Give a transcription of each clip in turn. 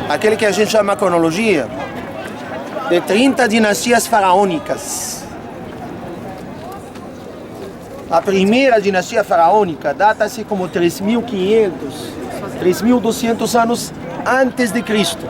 aquele que a gente chama cronologia, de 30 dinastias faraônicas. A primeira dinastia faraônica data-se como 3.200 anos antes de Cristo.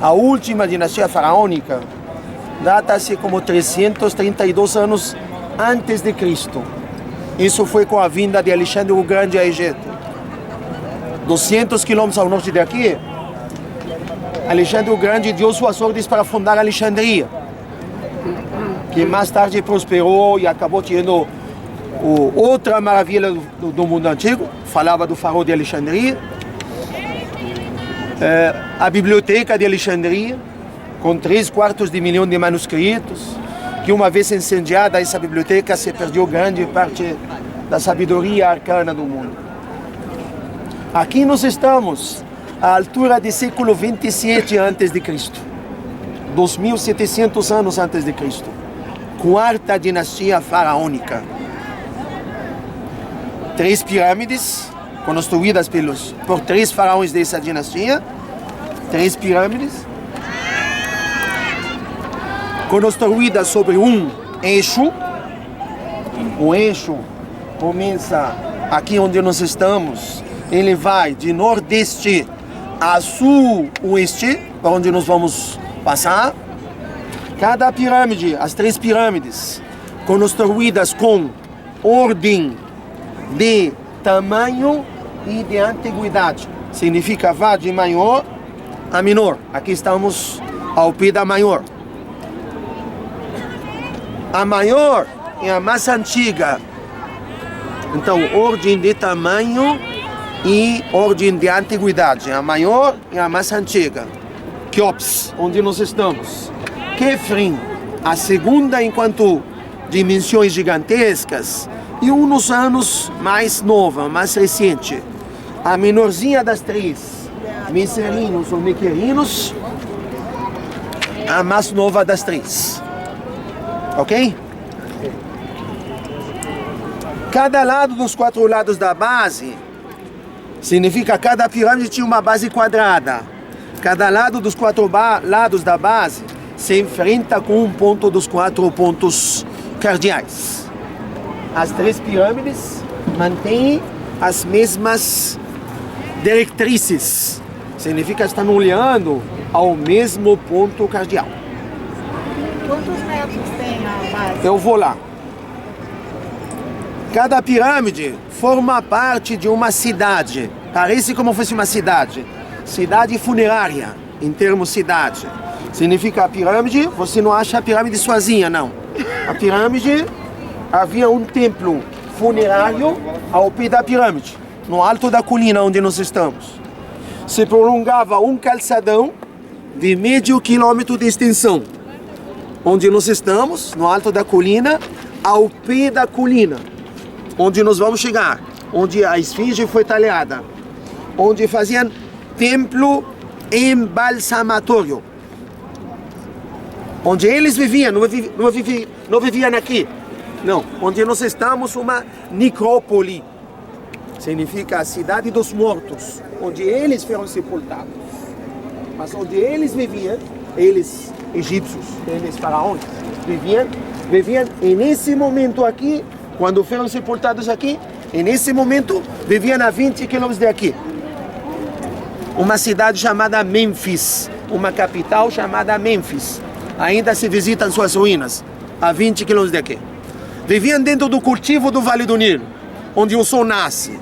A última dinastia faraônica data-se como 332 anos antes de Cristo. Isso foi com a vinda de Alexandre o Grande a Egito. 200 quilômetros ao norte daqui, Alexandre o Grande deu suas ordens para fundar Alexandria, que mais tarde prosperou e acabou tendo outra maravilha do mundo antigo. Falava do farol de Alexandria, a biblioteca de Alexandria, com 750 de manuscritos, que uma vez incendiada essa biblioteca se perdeu grande parte da sabedoria arcana do mundo. Aqui nós estamos à altura do século 27 a.C., 2.700 anos antes de Cristo, quarta dinastia faraônica. 3 pirâmides construídas por 3 faraós dessa dinastia, 3 pirâmides construídas sobre um eixo. O eixo começa aqui onde nós estamos, ele vai de nordeste a sul-oeste, para onde nós vamos passar. Cada pirâmide, as 3 pirâmides, construídas com ordem de tamanho e de antiguidade. Significa vá de maior a menor. Aqui estamos ao pé da maior. A maior é a mais antiga. Então, ordem de tamanho e ordem de antiguidade. A maior é a mais antiga. Quéops, onde nós estamos. Kefren, a segunda enquanto dimensões gigantescas, e uns anos mais nova, mais recente. A menorzinha das 3, Micerinos ou Mequerinos, a mais nova das 3. Ok? Cada lado dos 4 lados da base significa que cada pirâmide tinha uma base quadrada. Cada lado dos 4 lados da base se enfrenta com um ponto dos 4 pontos cardeais. As 3 pirâmides mantêm as mesmas diretrizes. Significa que estão olhando ao mesmo ponto cardeal. Quantos metros tem a base? Eu vou lá. Cada pirâmide forma parte de uma cidade. Parece como fosse uma cidade. Cidade funerária, em termos cidade. Significa a pirâmide, você não acha a pirâmide sozinha, não. A pirâmide, havia um templo funerário ao pé da pirâmide, no alto da colina onde nós estamos. Se prolongava um calçadão de meio quilômetro de extensão. Onde nós estamos, no alto da colina, ao pé da colina. Onde nós vamos chegar, onde a esfinge foi talhada. Onde faziam templo embalsamatório. Onde eles viviam, não viviam aqui. Não, onde nós estamos, uma necrópole. Significa a cidade dos mortos, onde eles foram sepultados. Mas onde eles viviam, eles egípcios, eles faraós, viviam e nesse momento aqui, quando foram sepultados aqui, e nesse momento viviam a 20 quilômetros daqui. Uma cidade chamada Mênfis, uma capital chamada Mênfis. Ainda se visitam suas ruínas, a 20 quilômetros daqui. Viviam dentro do cultivo do Vale do Nilo, onde o sol nasce.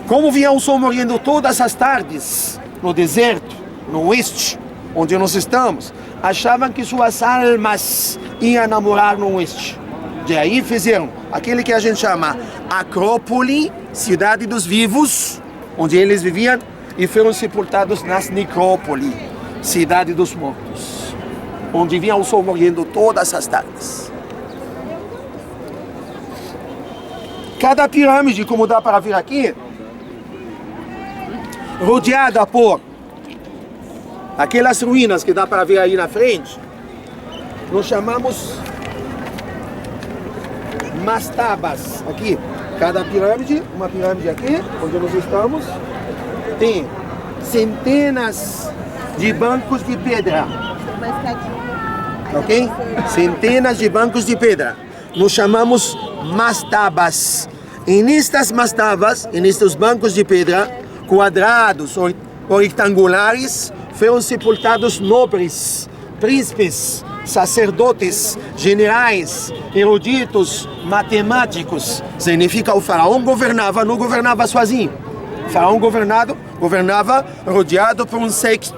Como via o sol morrendo todas as tardes, no deserto, no oeste, onde nós estamos, achavam que suas almas iam namorar no oeste. De aí fizeram aquele que a gente chama Acrópole, cidade dos vivos, onde eles viviam, e foram sepultados nas necrópole, cidade dos mortos, onde via o sol morrendo todas as tardes. Cada pirâmide, como dá para ver aqui, rodeada por aquelas ruínas que dá para ver aí na frente, nós chamamos mastabas. Aqui, cada pirâmide, uma pirâmide aqui, onde nós estamos, tem centenas de bancos de pedra. Ok? Centenas de bancos de pedra. Nos chamamos mastabas. E nestas mastabas, nestes bancos de pedra, quadrados ou retangulares, foram sepultados nobres, príncipes, sacerdotes, generais, eruditos, matemáticos. Significa o faraó governava, não governava sozinho. O faraó governava rodeado por um séquito,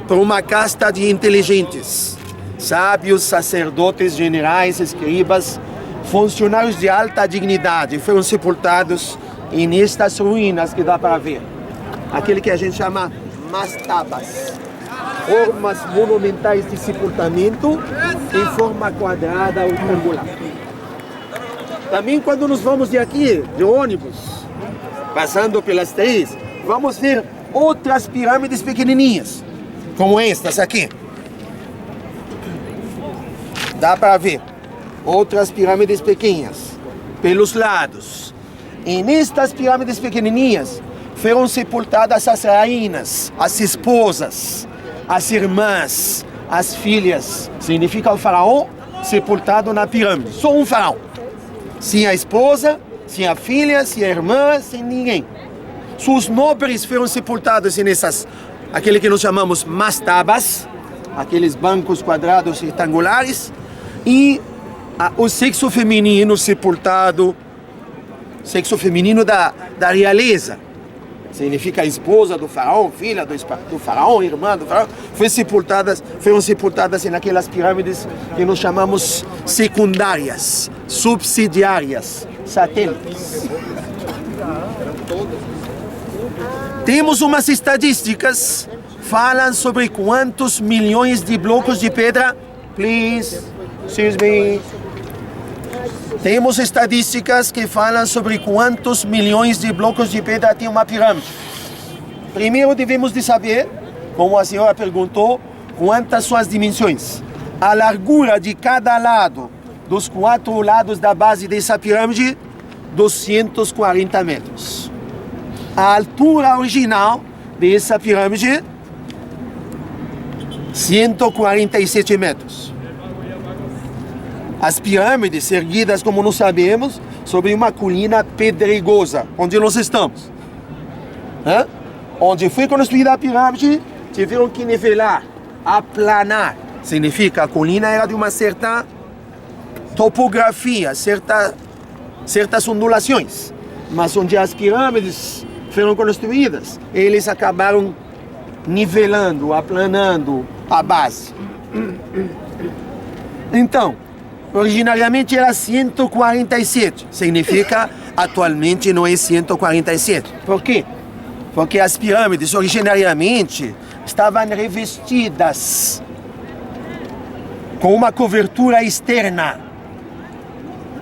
por uma casta de inteligentes, sábios, sacerdotes, generais, escribas, funcionários de alta dignidade. Foram sepultados nestas ruínas que dá para ver. Aquele que a gente chama mastabas. Formas monumentais de sepultamento em forma quadrada ou triangular. Também quando nós vamos de aqui, de ônibus, passando pelas três, vamos ver outras pirâmides pequenininhas, como estas aqui. Dá para ver outras pirâmides pequenas pelos lados. E nestas pirâmides pequenininhas foram sepultadas as rainhas, as esposas, as irmãs, as filhas. Significa o faraó sepultado na pirâmide. Só um faraó. Sem a esposa, sem a filha, sem a irmã, sem ninguém. Os nobres foram sepultados nessas, aquele que nós chamamos mastabas, aqueles bancos quadrados retangulares, e o sexo feminino sepultado, sexo feminino da realeza. Significa a esposa do faraó, filha do faraó, irmã do faraó, foram sepultadas naquelas pirâmides que nós chamamos secundárias, subsidiárias, satélites. Temos umas estatísticas, falam sobre quantos milhões de blocos de pedra. Please, excuse me. Temos estatísticas que falam sobre quantos milhões de blocos de pedra tem uma pirâmide. Primeiro devemos de saber, como a senhora perguntou, quantas são as dimensões. A largura de cada lado, dos 4 lados da base dessa pirâmide, 240 metros. A altura original dessa pirâmide, 147 metros. As pirâmides erguidas, como nós sabemos, sobre uma colina pedregosa, onde nós estamos. Onde foi construída a pirâmide, tiveram que nivelar, aplanar. Significa a colina era de uma certa topografia, certas ondulações. Mas onde as pirâmides foram construídas, eles acabaram nivelando, aplanando a base. Então, originariamente era 147, significa atualmente não é 147. Por quê? Porque as pirâmides originariamente estavam revestidas com uma cobertura externa.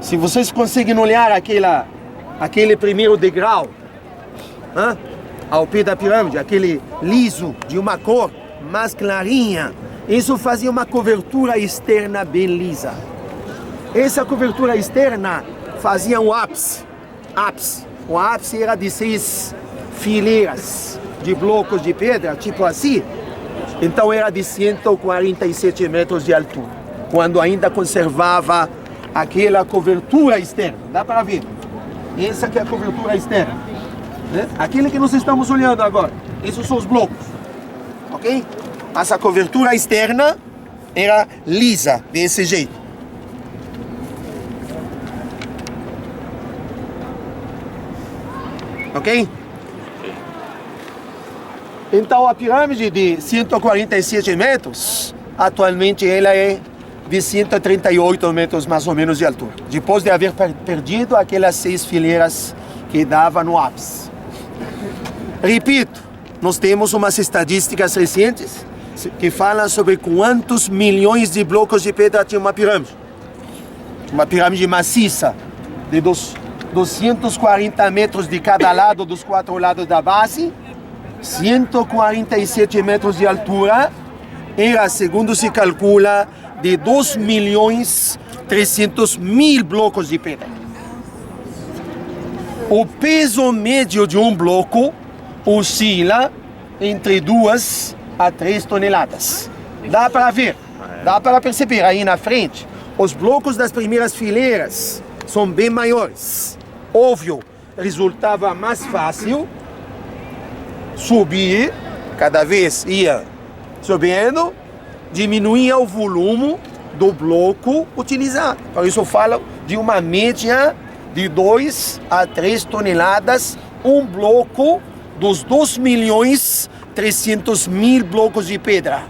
Se vocês conseguem olhar aquele primeiro degrau, ao pé da pirâmide, aquele liso de uma cor mais clarinha, isso fazia uma cobertura externa bem lisa. Essa cobertura externa fazia um ápice. O ápice era de 6 fileiras de blocos de pedra, tipo assim. Então era de 147 metros de altura, quando ainda conservava aquela cobertura externa. Dá para ver? Essa que é a cobertura externa. Aquele que nós estamos olhando agora. Esses são os blocos. Ok? Essa cobertura externa era lisa, desse jeito. Ok? Então a pirâmide de 147 metros, atualmente ela é de 138 metros mais ou menos de altura. Depois de haver perdido aquelas 6 fileiras que davam no ápice. Repito, nós temos umas estatísticas recentes que falam sobre quantos milhões de blocos de pedra tinha uma pirâmide. Uma pirâmide maciça, de 240 metros de cada lado, dos 4 lados da base, 147 metros de altura, era, segundo se calcula, de 2.300.000 blocos de pedra. O peso médio de um bloco oscila entre 2 a 3 toneladas. Dá para ver, dá para perceber aí na frente, os blocos das primeiras fileiras são bem maiores. Óbvio, resultava mais fácil subir, cada vez ia subindo, diminuía o volume do bloco utilizado. Por isso eu falo de uma média de 2 a 3 toneladas, um bloco dos 2.300.000 blocos de pedra.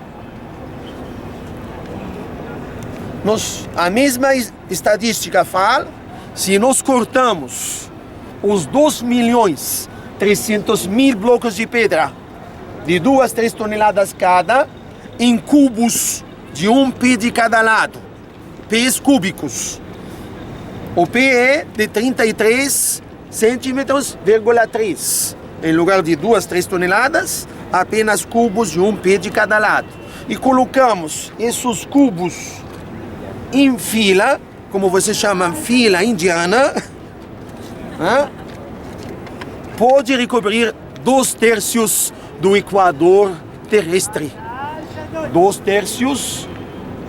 A mesma estatística fala, se nós cortamos os 2.300.000 blocos de pedra de 2 a 3 toneladas cada, em cubos de 1 pé de cada lado, pés cúbicos. O pé é de 33 centímetros, 3. Em lugar de 2 a 3 toneladas, apenas cubos de 1 pé de cada lado. E colocamos esses cubos em fila, como você chama, fila indiana, pode recobrir 2/3 do equador terrestre. 2/3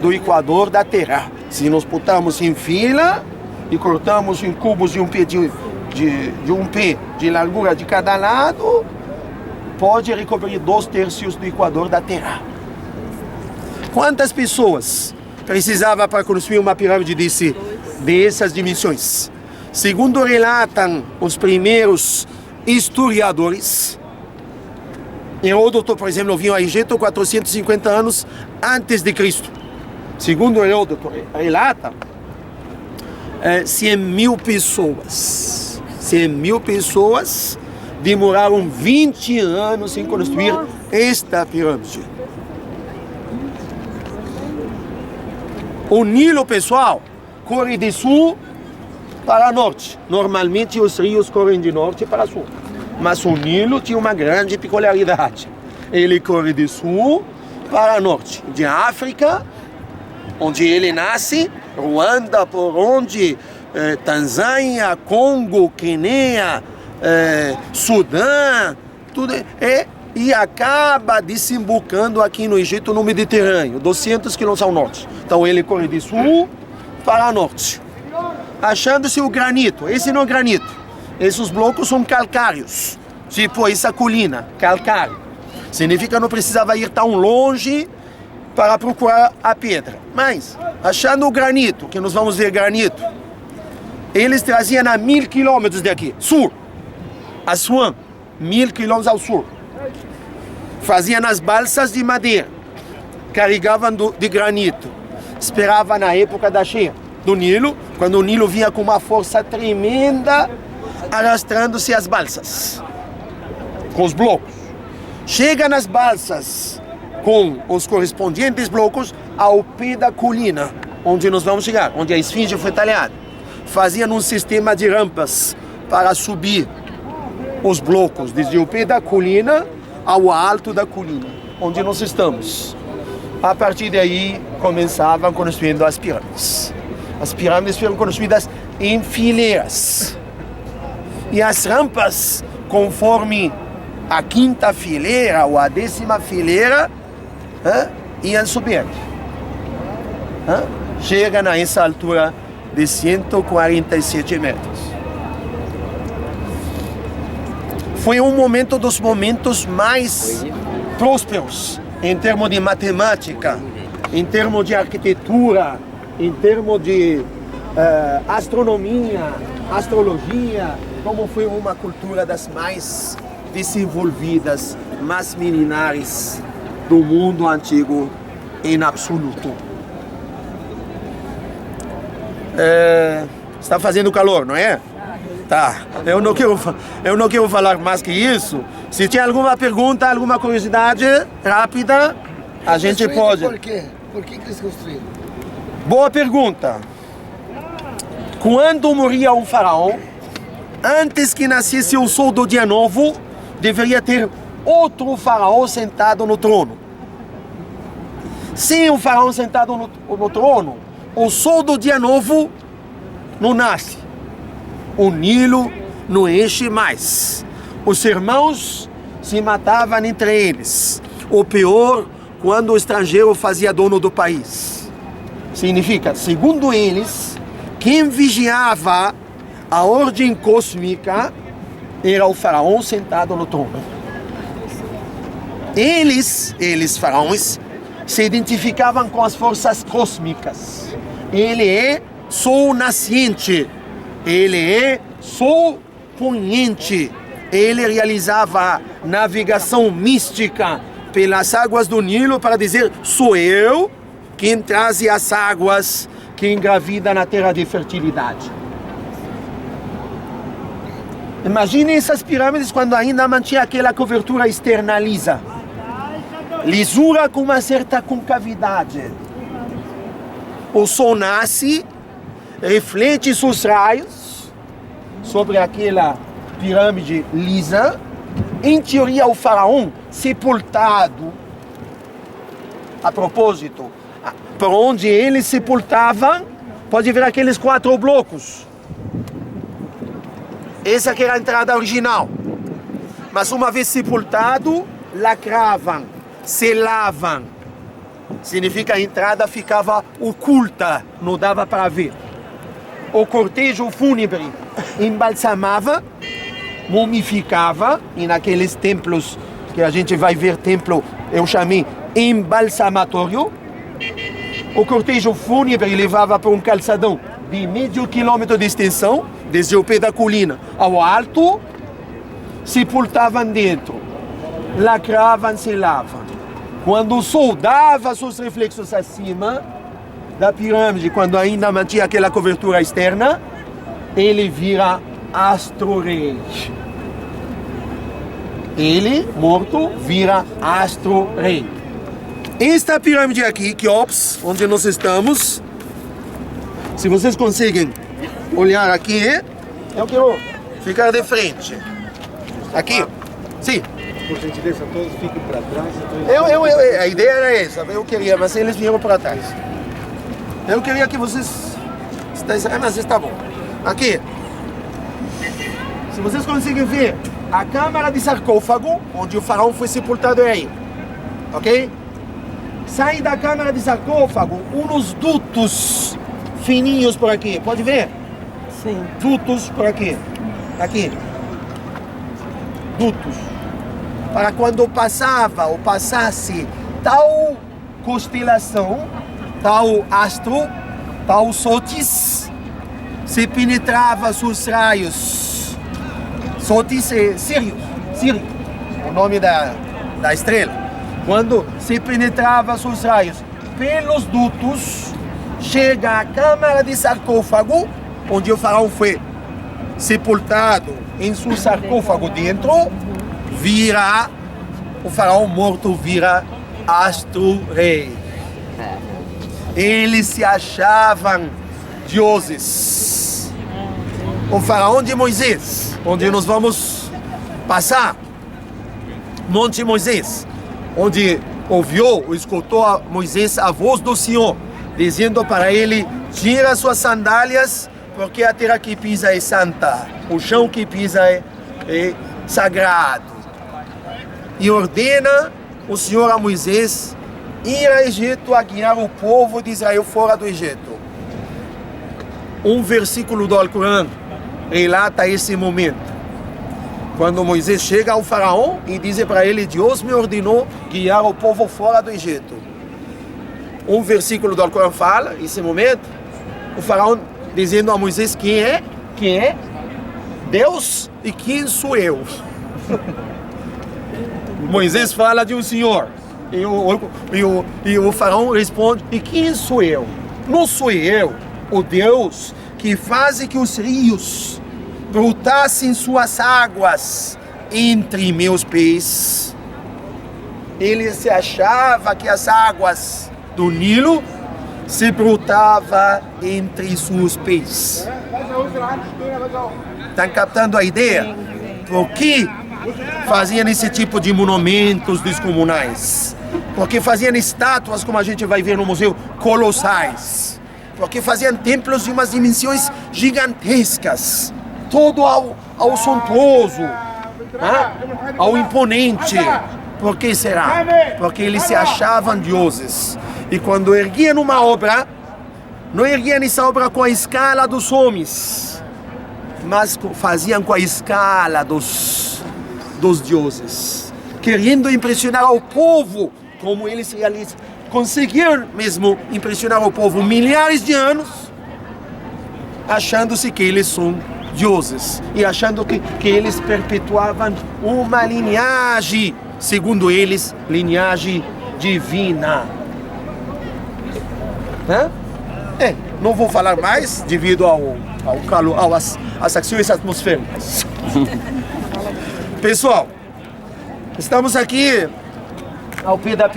do equador da Terra. Se nós botamos em fila e cortamos em cubos de 1 pé de 1 pé de largura de cada lado, pode recobrir 2/3 do equador da Terra. Quantas pessoas precisava para construir uma pirâmide dessas dimensões? Segundo relatam os primeiros historiadores, Heródoto, por exemplo, vinha a Egito 450 anos antes de Cristo. Segundo Heródoto relata, 100.000 pessoas. 100.000 pessoas demoraram 20 anos em construir esta pirâmide. O Nilo, pessoal, corre de sul para norte. Normalmente os rios correm de norte para sul. Mas o Nilo tinha uma grande peculiaridade. Ele corre de sul para norte. De África, onde ele nasce, Ruanda, por onde, Tanzânia, Congo, Quênia, Sudã, tudo e acaba desembocando aqui no Egito, no Mediterrâneo, 200 quilômetros ao norte. Então ele corre de sul para norte. Achando-se o granito. Esse não é granito. Esses blocos são calcários. Tipo essa colina, calcário. Significa que não precisava ir tão longe para procurar a pedra. Mas, achando o granito, que nós vamos ver granito, eles traziam a 1.000 quilômetros daqui, sul. Assuã, 1.000 quilômetros ao sul. Faziam nas balsas de madeira. Carregavam de granito. Esperavam na época da cheia do Nilo, quando o Nilo vinha com uma força tremenda, arrastando-se as balsas, com os blocos. Chega nas balsas com os correspondentes blocos ao pé da colina, onde nós vamos chegar, onde a esfinge foi talhada. Faziam um sistema de rampas para subir os blocos, desde o pé da colina ao alto da colina, onde nós estamos. A partir daí, começavam construindo as pirâmides. As pirâmides foram construídas em fileiras. E as rampas, conforme a 5ª fileira ou a 10ª fileira, iam subindo. Chega a essa altura de 147 metros. Foi um momento dos momentos mais prósperos em termos de matemática, em termos de arquitetura, em termos de astronomia, astrologia, como foi uma cultura das mais desenvolvidas, mais milenares do mundo antigo em absoluto. Está fazendo calor, não é? Tá. Eu não quero falar mais que isso. Se tem alguma pergunta, alguma curiosidade rápida, a gente pode. Por quê? Por que eles construíram? Boa pergunta. Quando morria um faraó, antes que nascesse o sol do dia novo, deveria ter outro faraó sentado no trono. Sem o faraó sentado no trono, o sol do dia novo não nasce. O Nilo não enche mais. Os irmãos se matavam entre eles. O pior, quando o estrangeiro fazia dono do país. Significa, segundo eles, quem vigiava a ordem cósmica era o faraó sentado no trono. Eles faraós, se identificavam com as forças cósmicas. Ele é sol nascente, ele é sol poente. Ele realizava navegação mística pelas águas do Nilo para dizer: sou eu quem traz as águas que engravida na terra de fertilidade. Imagine essas pirâmides quando ainda mantinha aquela cobertura externa lisa. Lisura com uma certa concavidade. O sol nasce, reflete seus raios sobre aquela pirâmide lisa. Em teoria, o faraó sepultado, a propósito, por onde ele sepultava, pode ver aqueles 4 blocos. Essa que era a entrada original. Mas uma vez sepultado, lacravam, selavam. Significa a entrada ficava oculta, não dava para ver. O cortejo fúnebre embalsamava, mumificava, e naqueles templos que a gente vai ver, templo, eu chamei embalsamatório. O cortejo fúnebre levava para um calçadão de meio quilômetro de extensão, desde o pé da colina ao alto, sepultavam dentro, lacravam, selavam. Quando o sol dava seus reflexos acima da pirâmide, quando ainda mantinha aquela cobertura externa, ele vira astro-rei. Ele, morto, vira astro-rei. Esta pirâmide aqui, Quéops, onde nós estamos, se vocês conseguem olhar aqui, eu quero ficar de frente. Aqui, sim. Por gentileza, todos fiquem para trás. A ideia era essa, eu queria, mas eles vieram para trás. Eu queria que vocês... Mas está bom. Aqui. Se vocês conseguem ver, a câmara de sarcófago, onde o faraó foi sepultado é aí. Ok? Sai da câmara de sarcófago uns dutos fininhos por aqui. Pode ver? Sim. Dutos por aqui. Aqui. Dutos. Para quando passava ou passasse tal constelação, tal astro, tal Sotis, se penetrava seus raios. Sotis é Sirius, o nome da estrela. Quando se penetrava seus raios pelos dutos, chega à câmara de sarcófago, onde o faraó foi sepultado em seu sarcófago dentro, vira, o faraó morto vira astro-rei. Eles se achavam deuses. O faraó de Moisés, onde nós vamos passar, Monte Moisés, onde ouviu, escutou a Moisés a voz do Senhor, dizendo para ele: tira suas sandálias, porque a terra que pisa é santa, o chão que pisa é sagrado. E ordena o Senhor a Moisés ir ao Egito a guiar o povo de Israel fora do Egito. Um versículo do Alcorão relata esse momento. Quando Moisés chega ao faraó e diz para ele: Deus me ordenou guiar o povo fora do Egito. Um versículo do Alcorão fala, nesse momento, o faraó dizendo a Moisés: quem é? Deus, e quem sou eu? Moisés fala de um senhor. E o faraó responde: e quem sou eu? Não sou eu, o Deus que faz que os rios brotassem suas águas entre meus pés. Ele se achava que as águas do Nilo se brotava entre seus pés. Estão captando a ideia? Por que faziam esse tipo de monumentos descomunais? Porque faziam estátuas, como a gente vai ver no museu, colossais. Porque faziam templos de umas dimensões gigantescas. Todo ao suntuoso. ao imponente. Por que será? Porque eles se achavam deuses. E quando erguiam uma obra, não erguiam essa obra com a escala dos homens, mas faziam com a escala dos deuses, querendo impressionar ao povo, como eles realizam. Conseguiram mesmo impressionar o povo milhares de anos, achando-se que eles são deuses e achando que eles perpetuavam uma linhagem, segundo eles, linhagem divina. Não vou falar mais devido ao calor, às ações atmosféricas. Pessoal, estamos aqui ao pé da